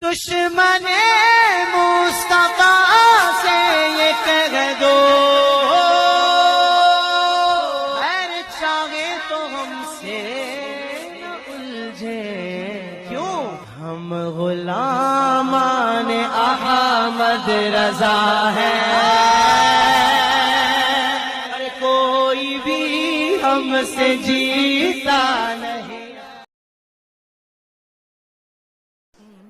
दुश्मन मुस्तफा से ये कह दो, खैर चाहे तो हमसे न उलझे, क्यों हम गुलामान अहमद रजा है, अरे कोई भी हमसे जीता नहीं।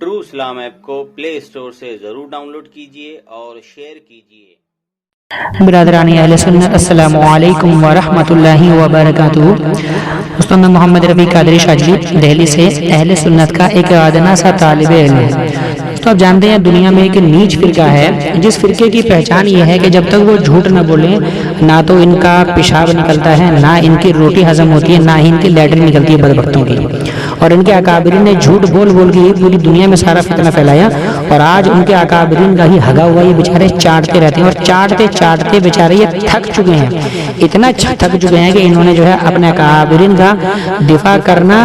ट्रू इस्लाम ऐप को प्ले स्टोर से ज़रूर डाउनलोड कीजिए और शेयर कीजिए। बिरादरानी अहले सुन्नत अस्सलामु अलैकुम व रहमतुल्लाहि व बरकातुहू। दोस्तों, मैं मोहम्मद रफ़ी कादरी शाजली दिल्ली से अहले सुन्नत का एक अदना सा तालिब इल्म है। तो आप जानते हैं दुनिया में एक नीच फिरका है जिस फिरके की पहचान ये है कि जब तक वो झूठ न बोले ना तो इनका पेशाब निकलता है, ना इनकी रोटी हजम होती है, ना ही इनकी लैट्रिन निकलती है बदबख्तों की। और इनके अकाबरीन ने झूठ बोल बोल के पूरी दुनिया में सारा फितना फैलाया और आज उनके अकाबरीन का ही हगा हुआ ये बेचारे चाटते रहते हैं और चाटते चाटते बेचारे ये थक चुके हैं, इतना थक चुके हैं कि इन्होंने जो है अपने अकाबरीन का दिफा करना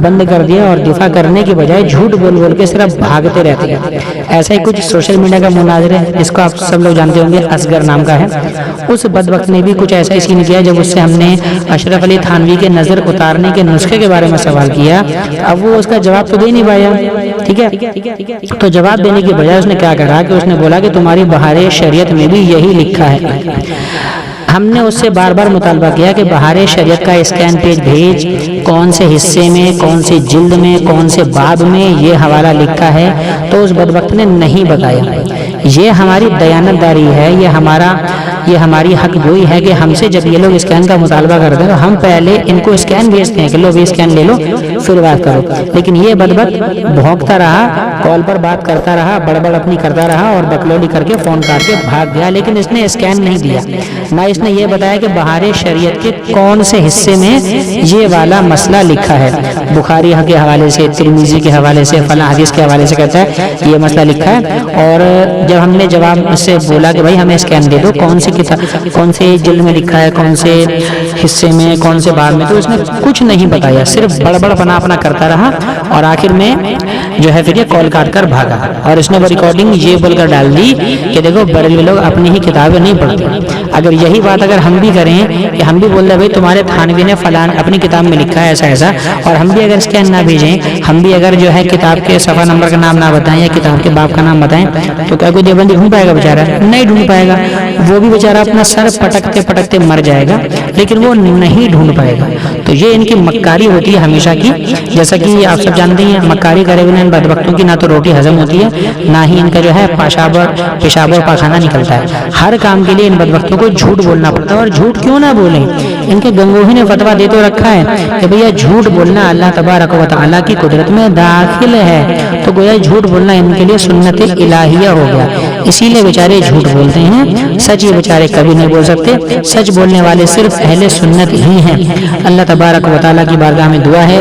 बंद कर दिया और दिफा करने की बजाय झूठ बोल बोल के सिर्फ भागते रहते हैं। ऐसा ही कुछ सोशल मीडिया का मुनाज़रा है जिसको आप सब लोग जानते होंगे, असगर नाम का है। उस बदबख्त ने भी कुछ ऐसा ही सीन किया जब उससे हमने अशरफ अली थानवी के नज़र उतारने के नुस्खे के बारे में सवाल किया। अब वो उसका जवाब तो दे नहीं पाया, ठीक है। तो जवाब देने की बजाय उसने क्या कहा कि उसने बोला कि तुम्हारी बहारे शरीयत में भी यही लिखा है। हमने उससे बार बार मुतालबा किया कि बहारे शरीयत का स्कैन पेज भेज, कौन से हिस्से में, कौन से जिल्द में, कौन से बाब में ये हवाला लिखा है, तो उस बदबख्त ने नहीं बताया। ये हमारी दयानतदारी है, ये हमारी हक गोई है कि हमसे जब ये लोग स्कैन का मुतालबा करते हैं तो हम पहले इनको स्कैन भेजते हैं कि लो भी स्कैन ले लो फिर बात करो। लेकिन ये बदबख्त भौंकता रहा, कॉल पर बात करता रहा, बड़बड़ अपनी करता रहा और बकलोली करके फ़ोन काट के भाग गया। लेकिन इसने स्कैन नहीं दिया, ना इसने ये बताया कि बहारे शरीयत के कौन से हिस्से में ये वाला मसला लिखा है। बुखारी के हवाले से, तिरमिजी के हवाले से, फला हदीस के हवाले से कहता है ये मसला लिखा है। और जब हमने जवाब से बोला कि भाई हमें स्कैन दे दो, कौन सी किताब, कौन से जिल्द में लिखा है, कौन से हिस्से में, कौन से बाब में, तो इसने कुछ नहीं बताया, सिर्फ बड़बड़ अपना करता रहा और आखिर में जो है फिर ये कॉल काट कर भागा। और इसने वो रिकॉर्डिंग ये बोलकर डाल दी कि देखो बरेलवी लोग अपनी ही किताबें नहीं पढ़ते। अगर यही बात अगर हम भी करें कि हम भी बोल रहे भाई तुम्हारे थानवी ने फलान अपनी किताब में लिखा है ऐसा ऐसा, और हम भी अगर स्कैन ना भेजें, हम भी अगर जो है किताब के सफ़ा नंबर का नाम ना बताएं या किताब के बाब का नाम बताएं, तो क्या कोई देवबंदी ढूंढ पाएगा? बेचारा नहीं ढूंढ पाएगा। वो भी बेचारा अपना सर पटकते पटकते मर जाएगा, लेकिन वो नहीं ढूंढ पाएगा। तो ये इनकी मक्कारी होती है हमेशा की। जैसा कि आप सब जानते हैं, मक्कारी करे बिना इन बदबख्तों की ना तो रोटी हजम होती है, ना ही इनका जो है पेशाब और पाखाना निकलता है। हर काम के लिए इन बदबख्तों को झूठ बोलना पड़ता है। और झूठ क्यों ना बोलें, इनके गंगोही ने फतवा दे तो रखा है कि भैया झूठ बोलना अल्लाह तबारक व तआला की कुदरत में दाखिल है। तो गोया झूठ बोलना इनके लिए सुन्नत इलाहिया हो गया, इसीलिए बेचारे झूठ बोलते हैं। सच ये बेचारे कभी नहीं बोल सकते। सच बोलने वाले सिर्फ अहले सुन्नत ही हैं। अल्लाह तबारक व तआला की बारगाह में दुआ है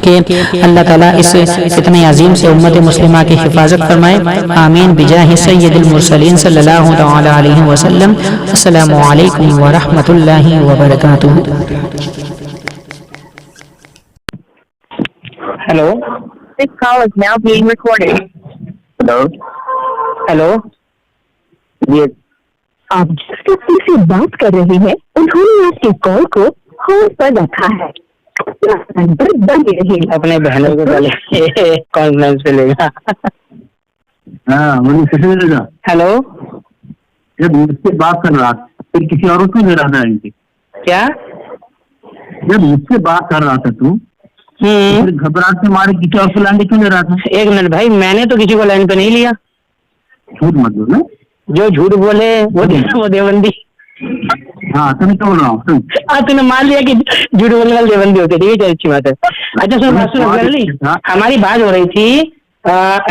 कि अल्लाह ताला इस इतने अजीम से उम्मत मुस्लिमा की हिफाजत फरमाए। आमीन बिजाहि सय्यदिल मुरसलीन सल्लल्लाहु तआला अलैहि वसल्लम। अस्सलामु अलैकुम व रहमतुल्लाहि व बरकातुहू। Hello, This call is now being recorded. Hello, Yes. आप जिस व्यक्ति से बात कर रहे हैं उन्होंने आपके कॉल को होल्ड पर रखा है। नंबर बंद रहे। अपने बहनों को पहले कॉन्फ्रेंस पे लेगा। हाँ, मुझे किसी ने लगा हेलो, जब मुझसे बात कर रहा था फिर किसी और को ले रहा था इनकी। क्या? जब मुझसे बात कर रहा था तू, फिर घबराहट से मारे किसी और को लाइन क्यों ले रहा था? एक मिनट भाई, मैंने तो किसी को लाइन पे नहीं लिया। झूठ मत बोल ना। जो झूठ बोले वो देवबंदी। हाँ, तो मैं बोल रहा हूँ। तूने मान लिया कि झूठ बोलने वाले देवबंदी होते, ठीक है, अच्छी बात है। अच्छा सुन, बात सुन, हमारी बात हो रही थी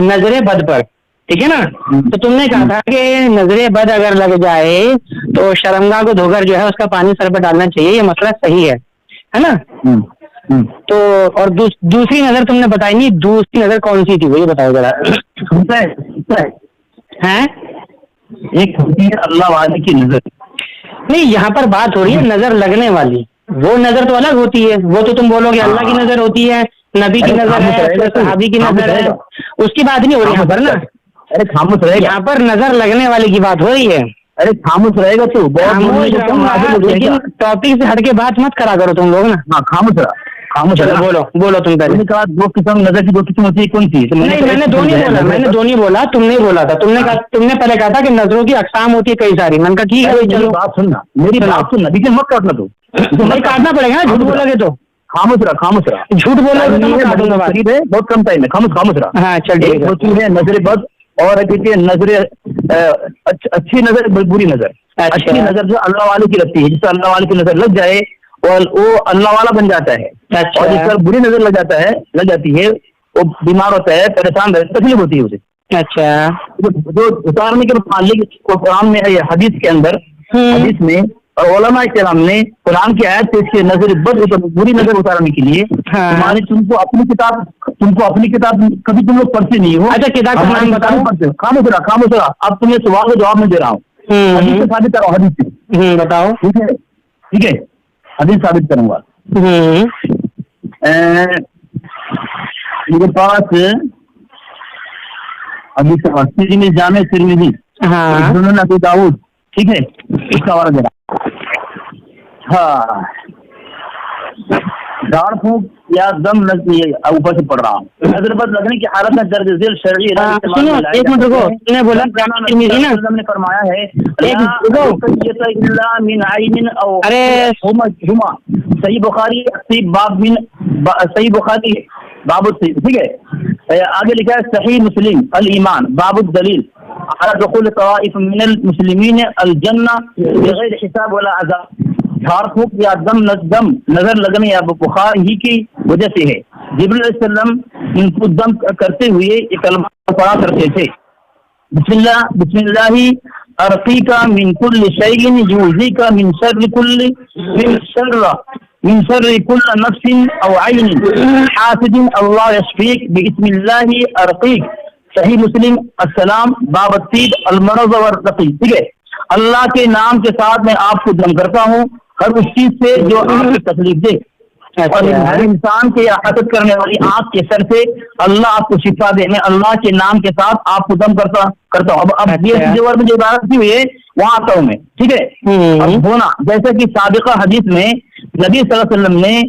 नजरे बद पर, ठीक है ना? तो तुमने कहा था कि नजरे बद अगर लग जाए तो शर्मगाह को धोकर जो है उसका पानी सर पर डालना चाहिए, ये मसला सही है ना? तो और दूसरी नजर तुमने बताई नहीं, दूसरी नजर कौन सी थी वो ये बताओ जरा। हैं? एक होती है अल्लाह वाले की नजर। नहीं, यहाँ पर बात हो रही है नजर लगने वाली, वो नजर तो अलग होती है। वो तो तुम बोलोगे अल्लाह की नजर होती है, नबी की नजर है, सहाबी की नजर है, उसकी बात नहीं हो रही यहाँ पर ना। अरे खामोश रहेगा, यहाँ पर नजर लगने वाले की बात हो रही है। अरे खामोश रहेगा तू, लेकिन टॉपिक से हटके बात मत करा करो तुम लोग ना। हाँ खामोश रहा, खामोश रहा। बोलो तुम पहले। तुमने कहा दो किस्म, नजर की दो किस्म होती है, कौन सी? नहीं, मैंने दो नहीं बोला, तुम नहीं बोला था। तुमने पहले कहा था कि नजरों की अकसाम होती है कई सारी। मैंने कहा ठीक है, चलो बात सुनना, मेरी बात सुनना, बीच में मत काटना तू। नहीं काटना पड़ेगा ना, झूठ बोलोगे तो। खामोश रहा, झूठ बोलोगे तो करीब है, बहुत कम टाइम है, खामोश रहा। हाँ चल ठीक है। होती है नजर बद और नजर अच्छी नजर, बुरी नजर। अच्छी नजर जो अल्लाह वाले की लगती है, जिससे अल्लाह वाले की नजर लग जाए और वो अल्लाह वाला बन जाता है। और जिस पर बुरी नजर लग जाती है वो बीमार होता है, परेशान रहता है, तकलीफ होती है उसे। अच्छा, जो उतारने के मालिक कुरान में है, हदीस के अंदर, हदीस में और उलमा किराम ने कुरान की आयत से इसके नजर बद, बुरी नजर उतारने के लिए तुमको अपनी किताब कभी तुम लोग पढ़ते नहीं हो। अच्छा, किताब का नाम बताओ। खामोश रहा। अब तुम्हें सवाल का जवाब मैं दे रहा हूँ, हदीस से साबित करो, हदीस से बताओ। ठीक है, हदीस साबित करूंगा। मेरे पास हदीस जामे तिरमिज़ी, सुनन अबू दाऊद, ठीक है, इसका वाला जरा। हाँ, दाढ़ फूंक या दम ऊपर से पड़ रहा हूँ, नजर बद लगने की हालत में दर्ज झेल शरई। सुनो एक मिनट रुको, तुमने बोला ने फरमाया है सही बुखारी सही बुखारी बाबुद, ठीक है। आगे लिखा है सही मुस्लिम अल ईमान बाबुद दलील दुखुल तवाइफ मिनल मुस्लिमीन अल जन्नह बगैर हिसाब वला अज़ाब। झाड़ फूंक या दम नजर लगने या बुखार ही की वजह से है। जिब्रील अलैहिस्सलाम इनको दम करते हुए एक कलमा पढ़ा करते थे, बिस्मिल्लाही अर्क़ीका मिन कुल्लि शैइन युज़ीका मिन शर्रि कुल्लि नफ्सिन औ ऐनिन हासिदिन अल्लाह यशफ़ीक बिस्मिल्लाही अर्क़ीक। सही मुस्लिम अस्सलाम बाब तीब अलमरज़ व रक़ी, ठीक है। अल्लाह के नाम के साथ मैं आपको दम करता हूँ हर उस चीज से जो आपको तकलीफ दे, और हर इंसान के हसद करने वाली आंख के सर से अल्लाह आपको शिफा दे। मैं अल्लाह के नाम के साथ आपको दम करता हूँ। अब ये में जो इबारत की हुई है वहां आता हूँ मैं, ठीक है। अब होना जैसा कि साबिका हदीस में नबी सल्लल्लाहु अलैहि वसल्लम ने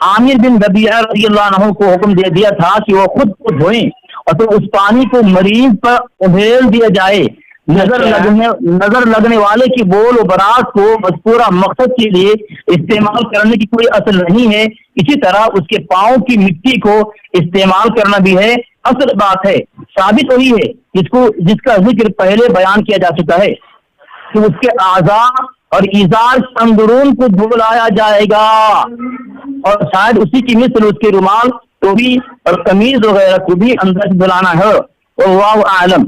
आमिर बिन रबिया रज़ियल्लाहु अन्हु को हुक्म दे दिया था कि वो खुद को धोएं और तो उस पानी को मरीज पर उधेल दिया जाए। नजर लगने वाले की बोल और बरात को मज़कूरा मकसद के लिए इस्तेमाल करने की कोई असल नहीं है। इसी तरह उसके पाँव की मिट्टी को इस्तेमाल करना भी है, असल बात है। साबित वही है जिसका जिक्र पहले बयान किया जा चुका है कि उसके आज़ा और इज़ार अंदरून को धुलाया जाएगा और शायद उसी की मिसल उसके रुमाल, टोपी और कमीज वगैरह को भी अंदर से धुलाना है। वल्लाहु आलम।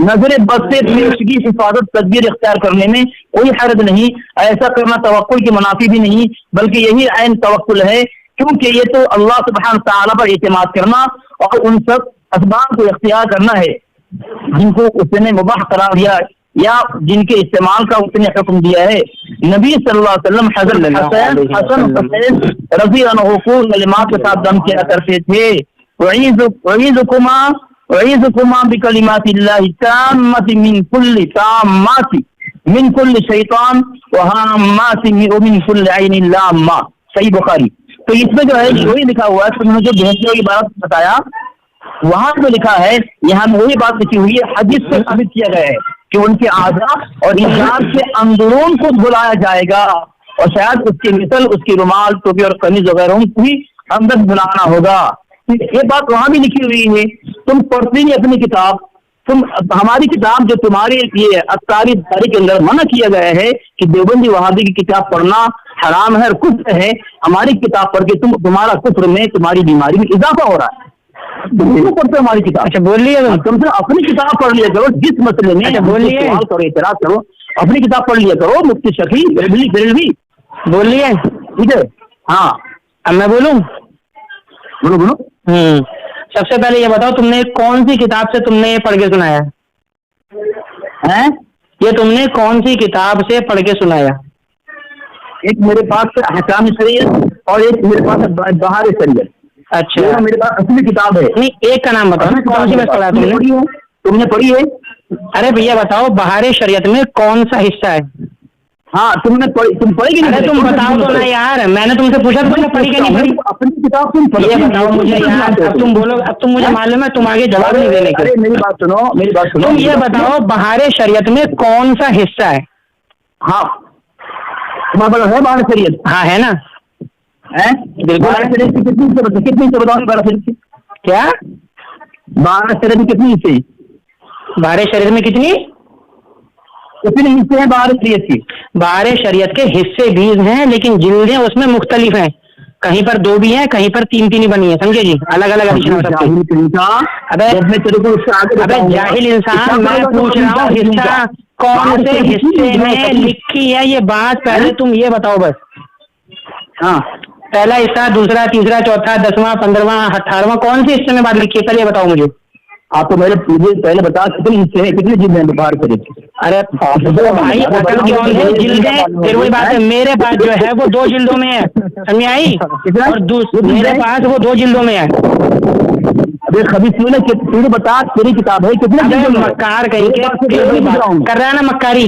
नजर बद से पेशगी हिफाजत तदबीर इख्तियार करने में कोई हर्ज नहीं। ऐसा करना तवक्कुल की मुनाफी भी नहीं, बल्कि यही ऐन तवक्कुल है, क्योंकि ये तो अल्लाह सुब्हानहू व तआला पर इत्मीनान करना और उन सब असबाब को इख्तियार करना है जिनको उसने मुबाह करार दिया या जिनके इस्तेमाल का उसने हुक्म दिया है। नबी सल्लल्लाहु अलैहि वसल्लम हज़रत हसन हुसैन रज़ी अन्हु को कलिमात के साथ दम किया करते थे। वईज़ुकुमा बिकलिमातिल्लाहि ताम्माति मिन कुल्ली शैतान व हाम्माति मिन कुल्ली ऐनिन लाम्मा। सही बुखारी। तो इसमें जो है वही लिखा हुआ है, तुमने जो भेजने की बात बताया वहां जो लिखा है, यहाँ में वही बात लिखी हुई है। हदीस से साबित किया गया है कि उनके आज़ा और इज़ार के अंदरून को धुलाया जाएगा और शायद उसके मिसल उसकी रुमाल, टोपी और कमीज वगैरह को भी अंदर धुलाना होगा। ये बात वहां भी लिखी हुई है। तुम पढ़ती नहीं अपनी किताब, हमारी किताब जो तुम्हारी ये अफ्तारी के अंदर मना किया गया है कि देवबंदी वहाबी की किताब पढ़ना हराम है और कुफ्र है। हमारी किताब पढ़ के तुम्हारा कुफ्र में, तुम्हारी बीमारी में इजाफा हो रहा है। तुम पढ़ते हमारी किताब। अच्छा बोलिए, कम से अपनी किताब पढ़ लिया करो जिस मसले में। बोलिए, सवाल करो, इतराज करो, अपनी किताब पढ़ लिया करो। मुफ्ती शफी बिरलवी बोलिए, ठीक है। हाँ अब मैं बोलूं? बोलो। सबसे पहले ये बताओ, तुमने कौन सी किताब से तुमने ये पढ़ के सुनाया है? ये तुमने कौन सी किताब से पढ़ के सुनाया? एक मेरे पास अहकाम शरीयत और एक मेरे पास बहार शरीयत। अच्छा। ये मेरे पास असली किताब है। नहीं, एक का नाम बताओ ना, कौन सी बस पढ़ा तुमने? तुमने पढ़ी है? अरे भैया बताओ, बहार शरीयत में कौन सा हिस्सा है? हाँ तुमने पढ़ी, तुम पढ़ी कि नहीं? अरे तुम बताओ तो ना यार, मैंने तुमसे पूछा तुमने पढ़ी कि नहीं पढ़ी? अपनी किताब तुम पढ़ी? ये बताओ मुझे यार, अब तुम बोलो, अब तुम मुझे मालूम है तुम आगे जवाब नहीं देने के। अरे मेरी बात सुनो, मेरी बात सुनो। तुम ये बताओ बहार शरीयत में कौन सा हिस्सा है? हाँ तुम्हारे पास है बहार शरीयत? हाँ है ना? है बिल्कुल। बहार शरीयत की कितनी हिस्से बताओ, कितनी हिस्से बताओ बहार शरीयत की? क्या बहार शरीयत की कितनी हिस्से? बहार शरीयत में कितनी हिस्से हैं बहार शरीयत की? बहार शरीयत के हिस्से 20 हैं, लेकिन जिल्दें उसमें मुख्तलिफ हैं। कहीं पर 2 भी हैं, कहीं पर 3 ही बनी है, समझे जी? अलग अलग एडिशन हो सकते हैं। अबे जाहिल इंसान, मैं पूछ रहा हूँ हिस्सा कौन से हिस्से में लिखी है ये बात, पहले तुम ये बताओ बस। हाँ पहला हिस्सा, दूसरा, तीसरा, चौथा, 10वां, 15वां, 18वां, कौन से हिस्से में बात लिखी है पहले ये बताओ मुझे। आप तो मेरे पहले बता, कितने हिस्से हैं, कितने जिल्द हैं बहार शरीयत की? अरे भाई अकल की औंध है, जिल्दें फिर वही बात है, मेरे पास जो है वो 2 जिल्दों में है, समझ आई? और मेरे पास वो 2 जिल्दों में है। अबे कभी तूने बता, तेरी किताब है कितने? मक्कार कहीं के कर रहा है ना मक्कारी।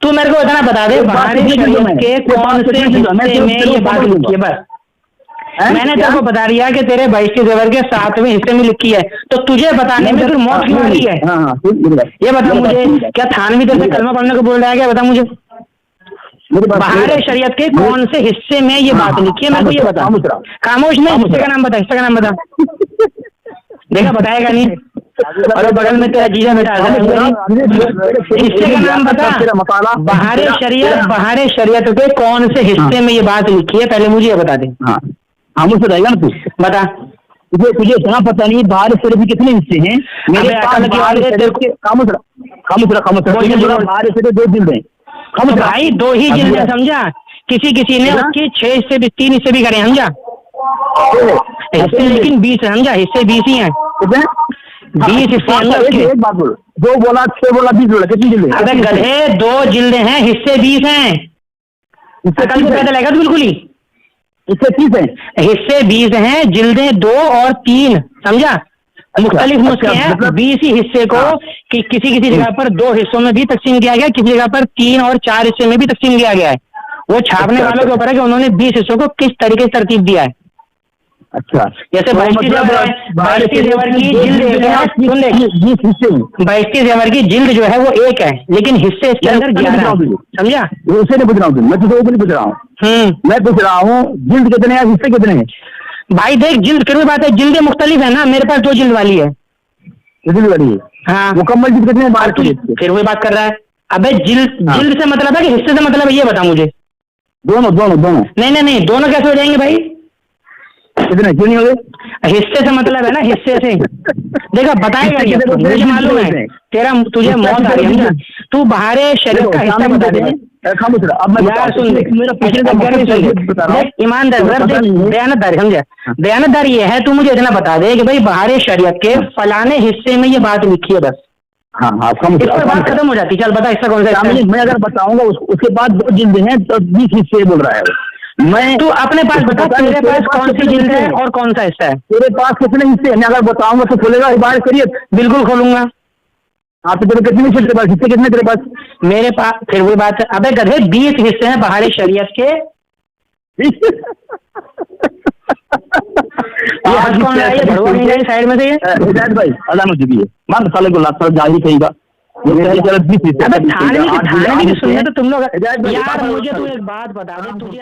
तू मेरे को इतना बता दे बहार शरीयत के कौन से हिस्से में ये बात लिखी है बस। मैंने तेरे को बता दिया कि तेरे 22 के ज़ेवर के 7वें हिस्से में लिखी है, तो तुझे बताने में फिर मौत क्यों आ रही है? ये बता मुझे, क्या थानवी तेरे से कलमा पढ़ने को बोल रहा है क्या? बता मुझे, बहार शरीयत के कौन से हिस्से में ये बात लिखी है, मेरे को ये बता। खामोश नहीं, हिस्से का नाम बता, हिस्से का नाम बता। देखा बताएगा नहीं, और बगल में तेरा जीजा बेटा हिस्से का नाम बता। बहार शरीयत के कौन से हिस्से में ये बात लिखी है, पहले मुझे ये बता दे। खामोश रहेगा ना तू? बता। तुझे इतना पता नहीं बहार शरीयत के कितने हिस्से हैं? मेरे पास खामोश बहार शरीयत 2 जिल्द हैं। खामोश भाई, 2 ही जिल्द है, समझा? किसी ने उसकी 6 हिस्से भी, 3 हिस्से भी करे, समझा? हिस्से लेकिन 20 है, समझा? हिस्से 20 ही हैं, 20 हिस्से हैं। एक बात बोल, 2 बोला, 6 बोला, 20 बोला, कितनी जिल्द है? अबे गधे, 2 जिल्दें हैं, हिस्से 20 हैं। अकल को पैदा लगेगा बिल्कुल ही। इससे 30 है, हिस्से 20 हैं, जिल्दें 2 और 3, समझा? मुख्तलिफ नुस्खे हैं। 20 ही हिस्से को कि किसी जगह पर 2 हिस्सों में भी तकसीम किया गया, किसी जगह पर 3 और 4 हिस्से में भी तकसीम किया गया है। वो छापने वालों के ऊपर है कि उन्होंने 20 हिस्सों को किस तरीके से तरतीब दिया है। अच्छा, जैसे 22 ज़ेवर की जिल्द एक है, सुन ले, 22 ज़ेवर की जिल्द जो है वो 1 है, लेकिन हिस्से इसके अंदर 11 है, समझा? उसे नहीं पूछ रहा हूँ, मैं तुझे नहीं पूछ रहा हूँ, मैं पूछ रहा हूँ जिल्द कितने हैं, हिस्से कितने हैं? भाई देख, जिल्द फिर भी बात है, जिल्दें मुख्तलिफ है ना, मेरे पास 2 जिल्द वाली है। जिल्द वाली है? हाँ। मुकम्मल जिल्द कितने हैं बाहर की? फिर वही बात कर रहा है। अबे जिल्द से मतलब है कि हिस्से से मतलब है, ये बता मुझे। दोनों। नहीं, दोनों कैसे हो जाएंगे भाई? कितने क्यों नहीं हो गए? हिस्से से मतलब है ना, हिस्से से। देखा बताएगा ये, मुझे मालूम है तुझे मौत आ रही है। तू बहार शरीयत का हिस्सा बता दे। यार सुन, ईमानदार दयानतदार, समझा? दयानतदार ये है, तू मुझे इतना बता दे कि भाई बहार शरीयत के फलाने हिस्से में ये बात लिखी है, बस। हाँ, इस पर बात खत्म हो जाती। चल बता, इसका कौन सा? मैं अगर बताऊंगा उसके बाद 2 जिल्द हैं तो 20 हिस्से बोल रहा है। मैं तू अपने पास बता, तेरे पास कौन सी जिल्द है और कौन सा हिस्सा है? तेरे पास कितने हिस्से हैं? मैं अगर बताऊंगा तो खोलेगा बहार शरीयत? बिल्कुल खोलूंगा। हाँ तो तेरे कितने हिस्से तेरे पास? हिस्से कितने तेरे पास? मेरे पास फिर वही बात है। अबे गधे, 20 हिस्से हैं बहार शरीयत के। कौन है ये भड़वा साइड में से? हिदायत भाई अल्लाह मुझे है, मान साले को लाता जाहिर कहेगा। अबे थाने की सुनने तो तुम लोग यार, मुझे तू एक बात बता दे, तुझे